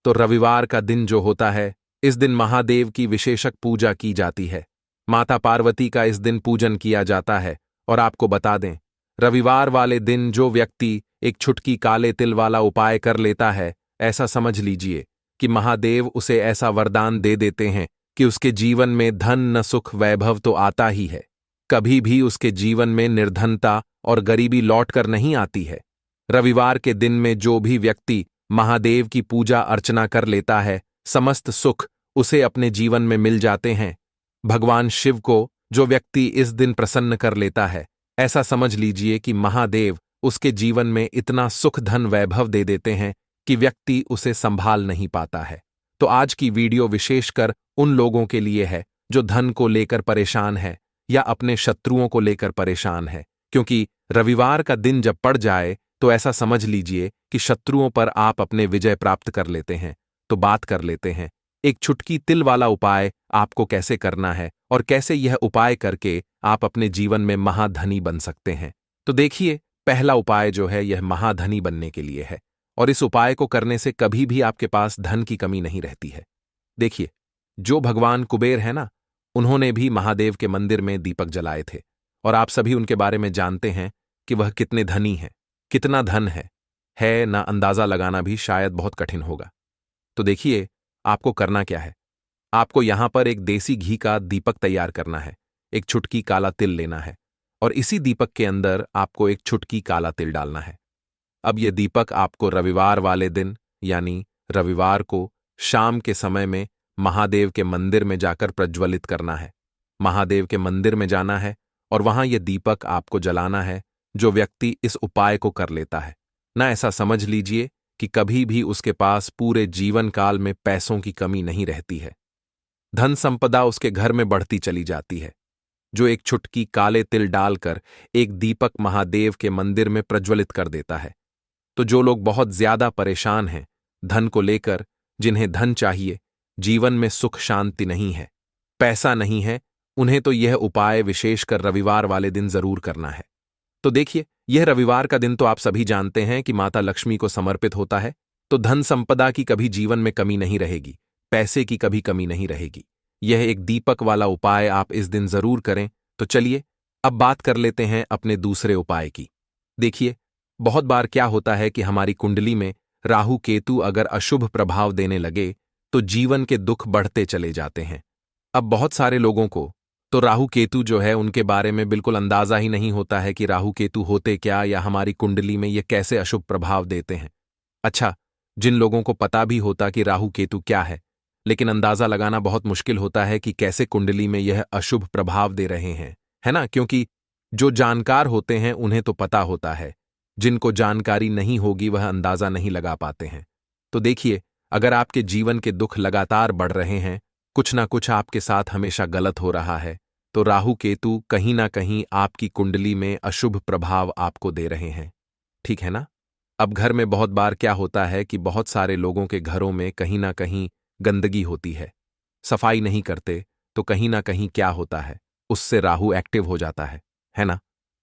तो रविवार का दिन जो होता है, इस दिन महादेव की विशेषक पूजा की जाती है। माता पार्वती का इस दिन पूजन किया जाता है। और आपको बता दें, रविवार वाले दिन जो व्यक्ति 1 चुटकी काले तिल वाला उपाय कर लेता है, ऐसा समझ लीजिए कि महादेव उसे ऐसा वरदान दे देते हैं कि उसके जीवन में धन न सुख वैभव तो आता ही है, कभी भी उसके जीवन में निर्धनता और गरीबी लौटकर नहीं आती है। रविवार के दिन में जो भी व्यक्ति महादेव की पूजा अर्चना कर लेता है, समस्त सुख उसे अपने जीवन में मिल जाते हैं। भगवान शिव को जो व्यक्ति इस दिन प्रसन्न कर लेता है, ऐसा समझ लीजिए कि महादेव उसके जीवन में इतना सुख धन वैभव दे देते हैं कि व्यक्ति उसे संभाल नहीं पाता है। तो आज की वीडियो विशेषकर उन लोगों के लिए है जो धन को लेकर परेशान है या अपने शत्रुओं को लेकर परेशान है, क्योंकि रविवार का दिन जब पड़ जाए तो ऐसा समझ लीजिए कि शत्रुओं पर आप अपने विजय प्राप्त कर लेते हैं। तो बात कर लेते हैं 1 चुटकी तिल वाला उपाय आपको कैसे करना है और कैसे यह उपाय करके आप अपने जीवन में महाधनी बन सकते हैं। तो देखिए, पहला उपाय जो है यह महाधनी बनने के लिए है, और इस उपाय को करने से कभी भी आपके पास धन की कमी नहीं रहती है। देखिए, जो भगवान कुबेर है ना, उन्होंने भी महादेव के मंदिर में दीपक जलाए थे, और आप सभी उनके बारे में जानते हैं कि वह कितने धनी हैं, कितना धन है ना अंदाजा लगाना भी शायद बहुत कठिन होगा। तो देखिए, आपको करना क्या है। आपको यहां पर एक देसी घी का दीपक तैयार करना है, 1 चुटकी काला तिल लेना है, और इसी दीपक के अंदर आपको 1 चुटकी काला तिल डालना है। अब यह दीपक आपको रविवार वाले दिन, यानी रविवार को शाम के समय में महादेव के मंदिर में जाकर प्रज्वलित करना है। महादेव के मंदिर में जाना है और वहां यह दीपक आपको जलाना है। जो व्यक्ति इस उपाय को कर लेता है ना, ऐसा समझ लीजिए कि कभी भी उसके पास पूरे जीवन काल में पैसों की कमी नहीं रहती है। धन संपदा उसके घर में बढ़ती चली जाती है, जो एक चुटकी काले तिल डालकर एक दीपक महादेव के मंदिर में प्रज्वलित कर देता है। तो जो लोग बहुत ज्यादा परेशान हैं धन को लेकर, जिन्हें धन चाहिए, जीवन में सुख शांति नहीं है, पैसा नहीं है, उन्हें तो यह उपाय विशेषकर रविवार वाले दिन जरूर करना है। तो देखिए, यह रविवार का दिन तो आप सभी जानते हैं कि माता लक्ष्मी को समर्पित होता है, तो धन संपदा की कभी जीवन में कमी नहीं रहेगी, पैसे की कभी कमी नहीं रहेगी। यह एक दीपक वाला उपाय आप इस दिन जरूर करें। तो चलिए अब बात कर लेते हैं अपने दूसरे उपाय की। देखिए, बहुत बार क्या होता है कि हमारी कुंडली में राहु केतु अगर अशुभ प्रभाव देने लगे तो जीवन के दुख बढ़ते चले जाते हैं। अब बहुत सारे लोगों को तो राहु केतु जो है उनके बारे में बिल्कुल अंदाजा ही नहीं होता है कि राहु केतु होते क्या या हमारी कुंडली में ये कैसे अशुभ प्रभाव देते हैं। अच्छा, जिन लोगों को पता भी होता कि राहु केतु क्या है, लेकिन अंदाजा लगाना बहुत मुश्किल होता है कि कैसे कुंडली में यह अशुभ प्रभाव दे रहे हैं, है ना? क्योंकि जो जानकार होते हैं उन्हें तो पता होता है, जिनको जानकारी नहीं होगी वह अंदाजा नहीं लगा पाते हैं। तो देखिए, अगर आपके जीवन के दुख लगातार बढ़ रहे हैं, कुछ ना कुछ आपके साथ हमेशा गलत हो रहा है, तो राहु केतु कहीं ना कहीं आपकी कुंडली में अशुभ प्रभाव आपको दे रहे हैं। ठीक है ना? अब घर में बहुत बार क्या होता है कि बहुत सारे लोगों के घरों में कहीं ना कहीं गंदगी होती है, सफाई नहीं करते, तो कहीं ना कहीं क्या होता है, उससे राहु एक्टिव हो जाता है ना?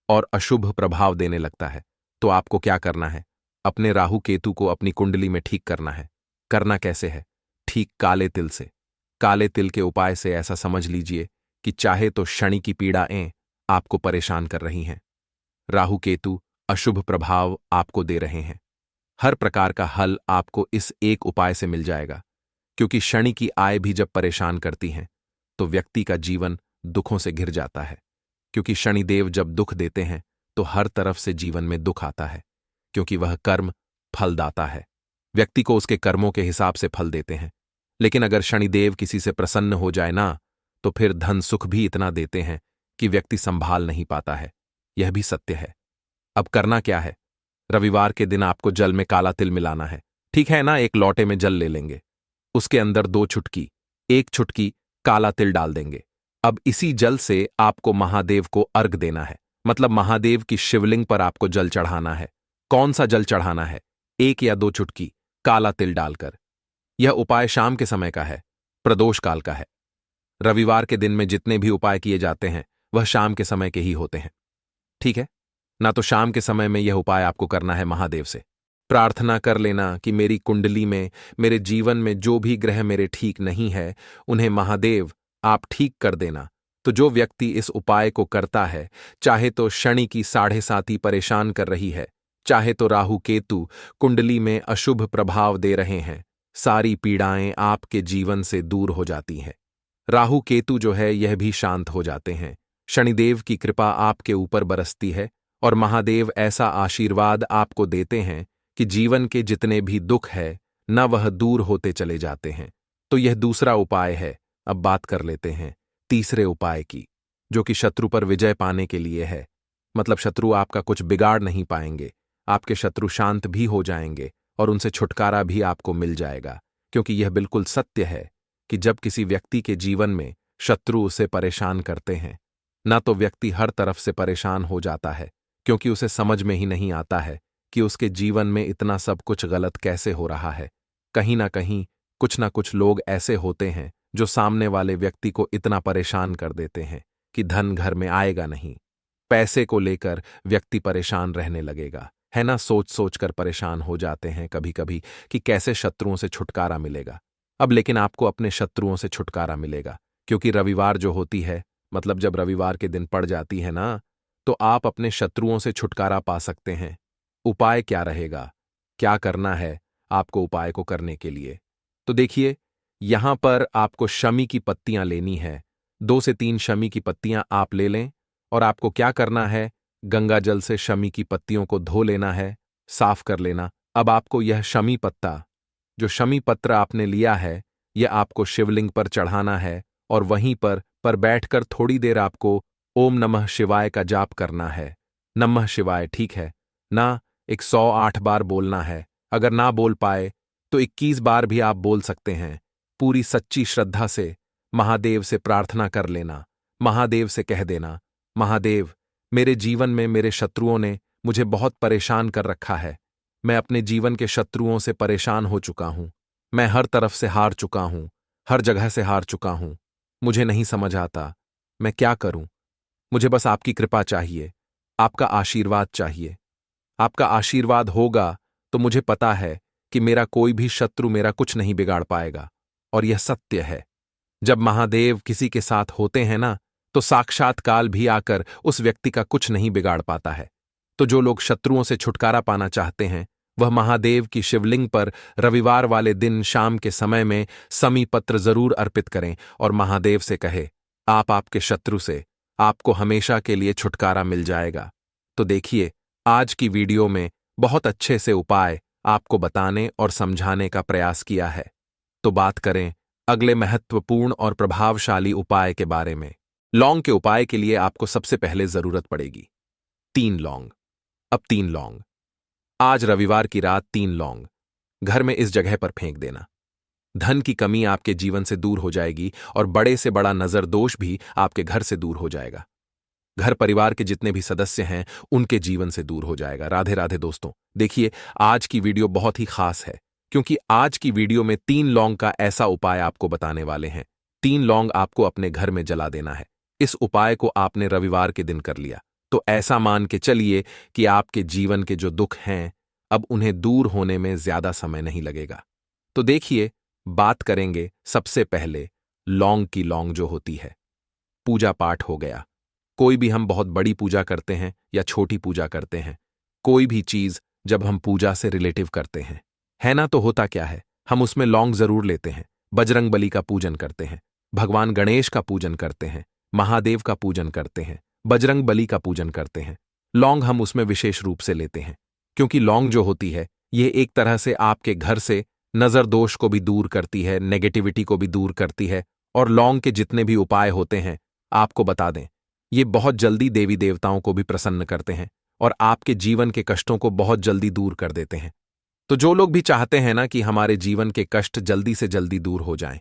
और अशुभ प्रभाव देने लगता है। तो आपको क्या करना है? अपने राहु केतु को अपनी कुंडली में ठीक करना है। करना कैसे है? ठीक काले तिल से। काले तिल के उपाय से ऐसा समझ लीजिए कि चाहे तो शनि की पीड़ाएं आपको परेशान कर रही हैं, राहु केतु अशुभ प्रभाव आपको दे रहे हैं, हर प्रकार का हल आपको इस एक उपाय से मिल जाएगा। क्योंकि शनि की आय भी जब परेशान करती हैं तो व्यक्ति का जीवन दुखों से घिर जाता है। क्योंकि शनिदेव जब दुख देते हैं तो हर तरफ से जीवन में दुख आता है, क्योंकि वह कर्म फलदाता है, व्यक्ति को उसके कर्मों के हिसाब से फल देते हैं। लेकिन अगर शनिदेव किसी से प्रसन्न हो जाए ना, तो फिर धन सुख भी इतना देते हैं कि व्यक्ति संभाल नहीं पाता है। यह भी सत्य है। अब करना क्या है? रविवार के दिन आपको जल में काला तिल मिलाना है, ठीक है ना? एक लोटे में जल ले लेंगे, उसके अंदर 2 चुटकी, 1 चुटकी काला तिल डाल देंगे। अब इसी जल से आपको महादेव को अर्घ देना है, मतलब महादेव की शिवलिंग पर आपको जल चढ़ाना है। कौन सा जल चढ़ाना है? 1 या 2 चुटकी काला तिल डालकर। यह उपाय शाम के समय का है, प्रदोष काल का है। रविवार के दिन में जितने भी उपाय किए जाते हैं वह शाम के समय के ही होते हैं, ठीक है ना? तो शाम के समय में यह उपाय आपको करना है। महादेव से प्रार्थना कर लेना कि मेरी कुंडली में, मेरे जीवन में जो भी ग्रह मेरे ठीक नहीं है, उन्हें महादेव आप ठीक कर देना। तो जो व्यक्ति इस उपाय को करता है, चाहे तो शनि की 7.5 परेशान कर रही है, चाहे तो राहु केतु कुंडली में अशुभ प्रभाव दे रहे हैं, सारी पीड़ाएं आपके जीवन से दूर हो जाती हैं। राहु केतु जो है यह भी शांत हो जाते हैं। शनिदेव की कृपा आपके ऊपर बरसती है और महादेव ऐसा आशीर्वाद आपको देते हैं कि जीवन के जितने भी दुख है न वह दूर होते चले जाते हैं। तो यह दूसरा उपाय है। अब बात कर लेते हैं तीसरे उपाय की, जो कि शत्रु पर विजय पाने के लिए है। मतलब शत्रु आपका कुछ बिगाड़ नहीं पाएंगे, आपके शत्रु शांत भी हो जाएंगे और उनसे छुटकारा भी आपको मिल जाएगा। क्योंकि यह बिल्कुल सत्य है कि जब किसी व्यक्ति के जीवन में शत्रु उसे परेशान करते हैं, ना तो व्यक्ति हर तरफ से परेशान हो जाता है, क्योंकि उसे समझ में ही नहीं आता है कि उसके जीवन में इतना सब कुछ गलत कैसे हो रहा है। कहीं ना कुछ लोग ऐसे होते हैं जो सामने वाले व्यक्ति को इतना परेशान कर देते हैं कि धन घर में आएगा नहीं, पैसे को लेकर व्यक्ति परेशान रहने लगेगा, है ना? सोच सोच कर परेशान हो जाते हैं कभी कभी कि कैसे शत्रुओं से छुटकारा मिलेगा। अब लेकिन आपको अपने शत्रुओं से छुटकारा मिलेगा, क्योंकि रविवार जो होती है, मतलब जब रविवार के दिन पड़ जाती है ना, तो आप अपने शत्रुओं से छुटकारा पा सकते हैं। उपाय क्या रहेगा? क्या करना है आपको उपाय को करने के लिए? तो देखिए, यहां पर आपको शमी की पत्तियां लेनी है। 2 से 3 शमी की पत्तियां आप ले लें और आपको क्या करना है? गंगा जल से शमी की पत्तियों को धो लेना है, साफ कर लेना। अब आपको यह शमी पत्ता, जो शमी पत्र आपने लिया है, यह आपको शिवलिंग पर चढ़ाना है और वहीं पर बैठकर थोड़ी देर आपको ओम नमः शिवाय का जाप करना है। नमः शिवाय, ठीक है ना? 108 बार बोलना है। अगर ना बोल पाए तो 21 बार भी आप बोल सकते हैं। पूरी सच्ची श्रद्धा से महादेव से प्रार्थना कर लेना। महादेव से कह देना, महादेव, मेरे जीवन में मेरे शत्रुओं ने मुझे बहुत परेशान कर रखा है। मैं अपने जीवन के शत्रुओं से परेशान हो चुका हूं। मैं हर तरफ से हार चुका हूं, हर जगह से हार चुका हूं। मुझे नहीं समझ आता मैं क्या करूं। मुझे बस आपकी कृपा चाहिए, आपका आशीर्वाद चाहिए। आपका आशीर्वाद होगा तो मुझे पता है कि मेरा कोई भी शत्रु मेरा कुछ नहीं बिगाड़ पाएगा। और यह सत्य है। जब महादेव किसी के साथ होते हैं ना, तो साक्षात काल भी आकर उस व्यक्ति का कुछ नहीं बिगाड़ पाता है। तो जो लोग शत्रुओं से छुटकारा पाना चाहते हैं, वह महादेव की शिवलिंग पर रविवार वाले दिन शाम के समय में समी पत्र जरूर अर्पित करें और महादेव से कहे, आपके शत्रु से आपको हमेशा के लिए छुटकारा मिल जाएगा। तो देखिए, आज की वीडियो में बहुत अच्छे से उपाय आपको बताने और समझाने का प्रयास किया है। तो बात करें अगले महत्वपूर्ण और प्रभावशाली उपाय के बारे में। लौंग के उपाय के लिए आपको सबसे पहले जरूरत पड़ेगी 3 लौंग। अब 3 लौंग, आज रविवार की रात 3 लौंग घर में इस जगह पर फेंक देना। धन की कमी आपके जीवन से दूर हो जाएगी और बड़े से बड़ा नजर दोष भी आपके घर से दूर हो जाएगा। घर परिवार के जितने भी सदस्य हैं उनके जीवन से दूर हो जाएगा। राधे राधे दोस्तों। देखिए, आज की वीडियो बहुत ही खास है क्योंकि आज की वीडियो में 3 लौंग का ऐसा उपाय आपको बताने वाले हैं। 3 लौंग आपको अपने घर में जला देना है। इस उपाय को आपने रविवार के दिन कर लिया तो ऐसा मान के चलिए कि आपके जीवन के जो दुख हैं अब उन्हें दूर होने में ज्यादा समय नहीं लगेगा। तो देखिए, बात करेंगे सबसे पहले लौंग की। लौंग जो होती है, पूजा पाठ हो गया। कोई भी हम बहुत बड़ी पूजा करते हैं या छोटी पूजा करते हैं, कोई भी चीज जब हम पूजा से रिलेटिव करते हैं, है ना, तो होता क्या है, हम उसमें लौंग जरूर लेते हैं। बजरंग बली का पूजन करते हैं, भगवान गणेश का पूजन करते हैं, महादेव का पूजन करते हैं, बजरंग बली का पूजन करते हैं। लौंग हम उसमें विशेष रूप से लेते हैं क्योंकि लौंग जो होती है ये एक तरह से आपके घर से नजर दोष को भी दूर करती है, नेगेटिविटी को भी दूर करती है। और लौंग के जितने भी उपाय होते हैं आपको बता दें, ये बहुत जल्दी देवी देवताओं को भी प्रसन्न करते हैं और आपके जीवन के कष्टों को बहुत जल्दी दूर कर देते हैं। तो जो लोग भी चाहते हैं ना कि हमारे जीवन के कष्ट जल्दी से जल्दी दूर हो जाएं,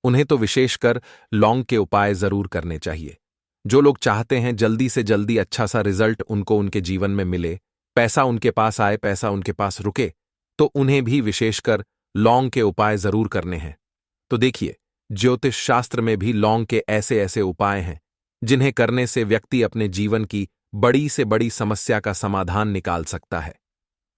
उन्हें तो विशेषकर लौंग के उपाय जरूर करने चाहिए। जो लोग चाहते हैं जल्दी से जल्दी अच्छा सा रिजल्ट उनको उनके जीवन में मिले, पैसा उनके पास आए, पैसा उनके पास रुके, तो उन्हें भी विशेषकर लौंग के उपाय जरूर करने हैं। तो देखिए, ज्योतिष शास्त्र में भी लौंग के ऐसे ऐसे उपाय हैं जिन्हें करने से व्यक्ति अपने जीवन की बड़ी से बड़ी समस्या का समाधान निकाल सकता है।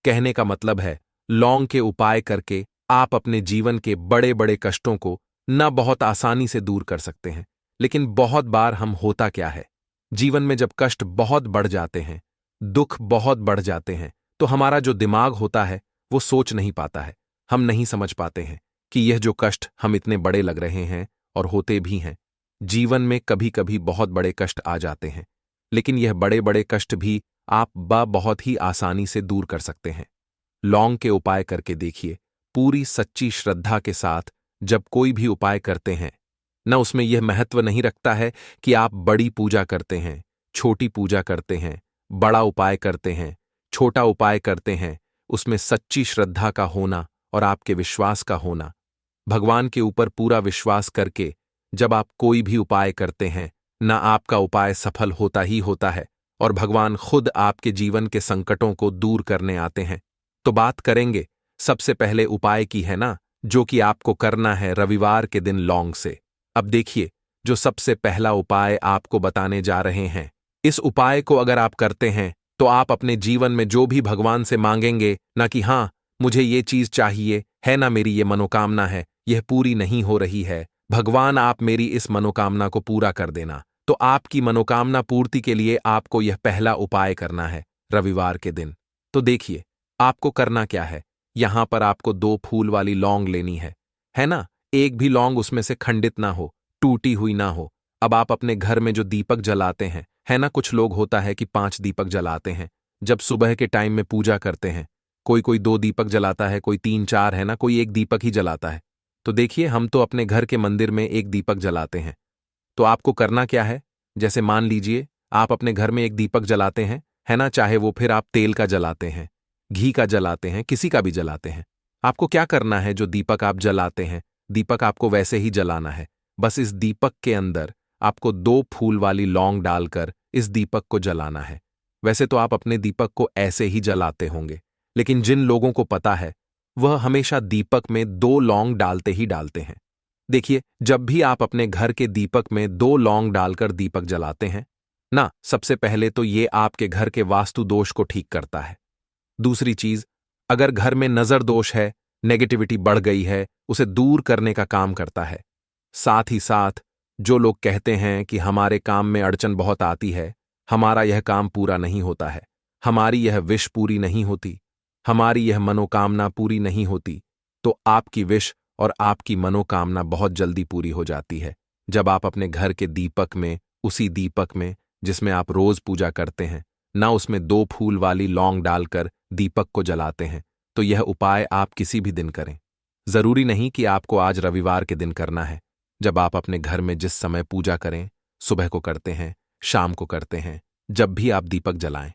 कहने का मतलब है, लौंग के उपाय करके आप अपने जीवन के बड़े बड़े कष्टों को न बहुत आसानी से दूर कर सकते हैं। लेकिन बहुत बार हम होता क्या है, जीवन में जब कष्ट बहुत बढ़ जाते हैं, दुख बहुत बढ़ जाते हैं, तो हमारा जो दिमाग होता है वो सोच नहीं पाता है। हम नहीं समझ पाते हैं कि यह जो कष्ट हम इतने बड़े लग रहे हैं और होते भी हैं। जीवन में कभी कभी बहुत बड़े कष्ट आ जाते हैं, लेकिन यह बड़े बड़े कष्ट भी आप बहुत ही आसानी से दूर कर सकते हैं। लौंग के उपाय करके देखिए। पूरी सच्ची श्रद्धा के साथ जब कोई भी उपाय करते हैं न, उसमें यह महत्व नहीं रखता है कि आप बड़ी पूजा करते हैं, छोटी पूजा करते हैं, बड़ा उपाय करते हैं, छोटा उपाय करते हैं, उसमें सच्ची श्रद्धा का होना और आपके विश्वास का होना। भगवान के ऊपर पूरा विश्वास करके जब आप कोई भी उपाय करते हैं ना, आपका उपाय सफल होता ही होता है और भगवान खुद आपके जीवन के संकटों को दूर करने आते हैं। तो बात करेंगे सबसे पहले उपाय की, है ना, जो कि आपको करना है रविवार के दिन लौंग से। अब देखिए, जो सबसे पहला उपाय आपको बताने जा रहे हैं, इस उपाय को अगर आप करते हैं तो आप अपने जीवन में जो भी भगवान से मांगेंगे ना कि हाँ मुझे ये चीज चाहिए, है ना, मेरी ये मनोकामना है, यह पूरी नहीं हो रही है, भगवान आप मेरी इस मनोकामना को पूरा कर देना। तो आपकी मनोकामना पूर्ति के लिए आपको यह पहला उपाय करना है रविवार के दिन। तो देखिए, आपको करना क्या है, यहां पर आपको 2 फूल वाली लौंग लेनी है ना। एक भी लौंग उसमें से खंडित ना हो, टूटी हुई ना हो। अब आप अपने घर में जो दीपक जलाते हैं, है ना, कुछ लोग होता है कि 5 दीपक जलाते हैं जब सुबह के टाइम में पूजा करते हैं। कोई 2 दीपक जलाता है, कोई 3-4, है ना, कोई 1 दीपक ही जलाता है। तो देखिए, हम तो अपने घर के मंदिर में 1 दीपक जलाते हैं। तो आपको करना क्या है, जैसे मान लीजिए आप अपने घर में 1 दीपक जलाते हैं, है ना, चाहे वो फिर आप तेल का जलाते हैं, घी का जलाते हैं, किसी का भी जलाते हैं। आपको क्या करना है? जो दीपक आप जलाते हैं, दीपक आपको वैसे ही जलाना है। बस इस दीपक के अंदर आपको 2 फूल वाली लौंग डालकर इस दीपक को जलाना है। वैसे तो आप अपने दीपक को ऐसे ही जलाते होंगे, लेकिन जिन लोगों को पता है वह हमेशा दीपक में 2 लौंग डालते ही डालते हैं। देखिए, जब भी आप अपने घर के दीपक में 2 लौंग डालकर दीपक जलाते हैं ना, सबसे पहले तो ये आपके घर के वास्तु दोष को ठीक करता है। दूसरी चीज, अगर घर में नजर दोष है, नेगेटिविटी बढ़ गई है, उसे दूर करने का काम करता है। साथ ही साथ जो लोग कहते हैं कि हमारे काम में अड़चन बहुत आती है, हमारा यह काम पूरा नहीं होता है, हमारी यह विश पूरी नहीं होती, हमारी यह मनोकामना पूरी नहीं होती, तो आपकी विश और आपकी मनोकामना बहुत जल्दी पूरी हो जाती है जब आप अपने घर के दीपक में, उसी दीपक में जिसमें आप रोज पूजा करते हैं ना, उसमें 2 फूल वाली लौंग डालकर दीपक को जलाते हैं। तो यह उपाय आप किसी भी दिन करें। जरूरी नहीं कि आपको आज रविवार के दिन करना है। जब आप अपने घर में जिस समय पूजा करें, सुबह को करते हैं, शाम को करते हैं, जब भी आप दीपक जलाएं,